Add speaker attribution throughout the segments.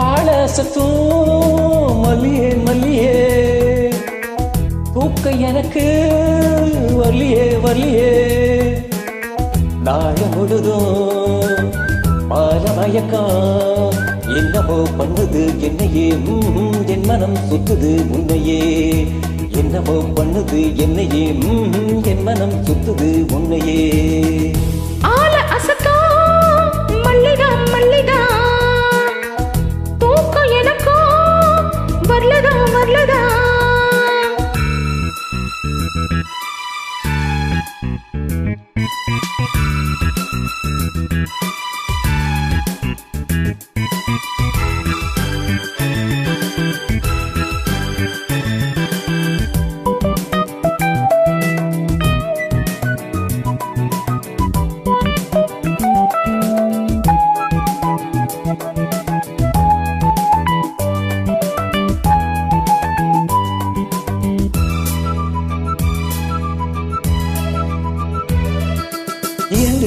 Speaker 1: ஆளசத்தும் மல்லியே மல்லியே தூக்க எனக்கு வரலியே வரலியே நாள முழுதும் பால மயக்கம் என்னவோ பண்ணுது என்னையே என் மனம் சுத்துது உன்னையே என்னவோ பண்ணுது என்னையே என் மனம் சுத்துது உன்னையே
Speaker 2: ஆள அசத்தும் மல்லிகா மல்லிகா வரலதா வரலதா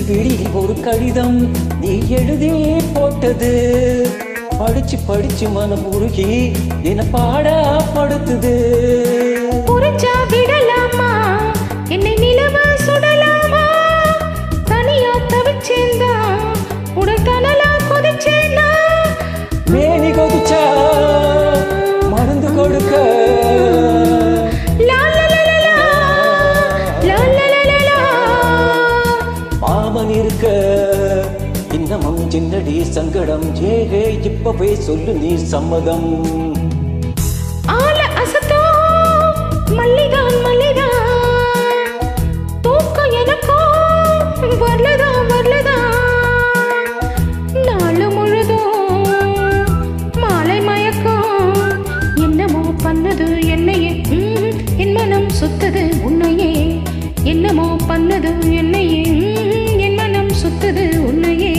Speaker 1: விழியில் ஒரு கடிதம் நீ எழுதி போட்டது படிச்சு படிச்சு மனம் உருகி என பாடப்படுத்துது
Speaker 2: புரிஞ்சா விடலாமா என்னை நிலவ சுடலாமா தனியா தவிச்சேந்தா உடல் தனலா கொதிச்சேந்தா
Speaker 1: மேனி கொதிச்சா மருந்து கொடுக்க இருக்க இன்னமும் சின்னடி சங்கடம் ஏகே இப்பவே சொல்லு நீ சம்மதம்
Speaker 2: ஆள அசத்தோ மல்லிகா மல்லிகா தூக்க எனக்கோ வரலதா வரலதா நாளு முழுதும் மாலை மயக்கம் என்னமோ பண்ணது என்னையே என் மனம் சுத்தது உன்னையே என்னமோ பண்ணது என்னையே சுத்தது உன்னையே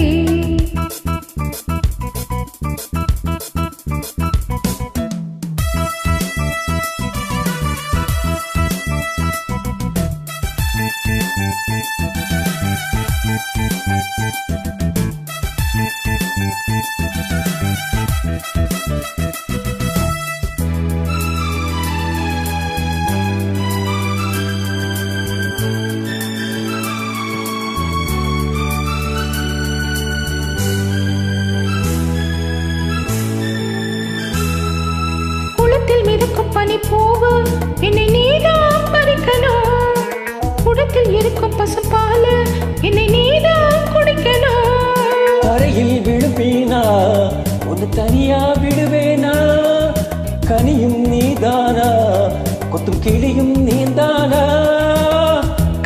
Speaker 2: பனி பூவு என்னை நீதான் பறிக்கணும் குடத்தில் இருக்கும் பசுப்பால என்னை நீதான் குடிக்கணும்
Speaker 1: தரையில் விழுவேனா ஒன்னு தனியா விடுவேனா கனியும் நீதானா கொத்தும் கிளியும் நீதானா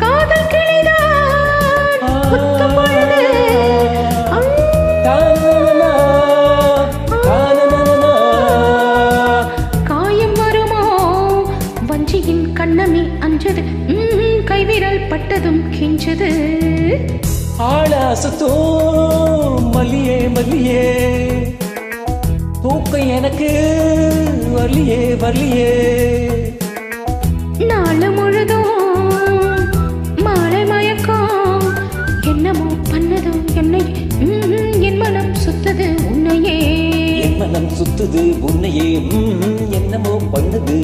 Speaker 2: காதல் கிளிதான் கொத்தும் பொழுது கண்ணமே அஞ்சது கைவிரல் பட்டதும் கிஞ்சது
Speaker 1: ஆளாசத்தோ மல்லியே மல்லியே தூக்க எனக்கு வரலியே வரலியே
Speaker 2: நாளு முழுதும் மாலை மயக்கம் என்னமோ பண்ணதும் என்னை என் மனம் சுத்தது உன்னையே
Speaker 1: என் மனம் சுத்துது உன்னையே என்னமோ பண்ணுது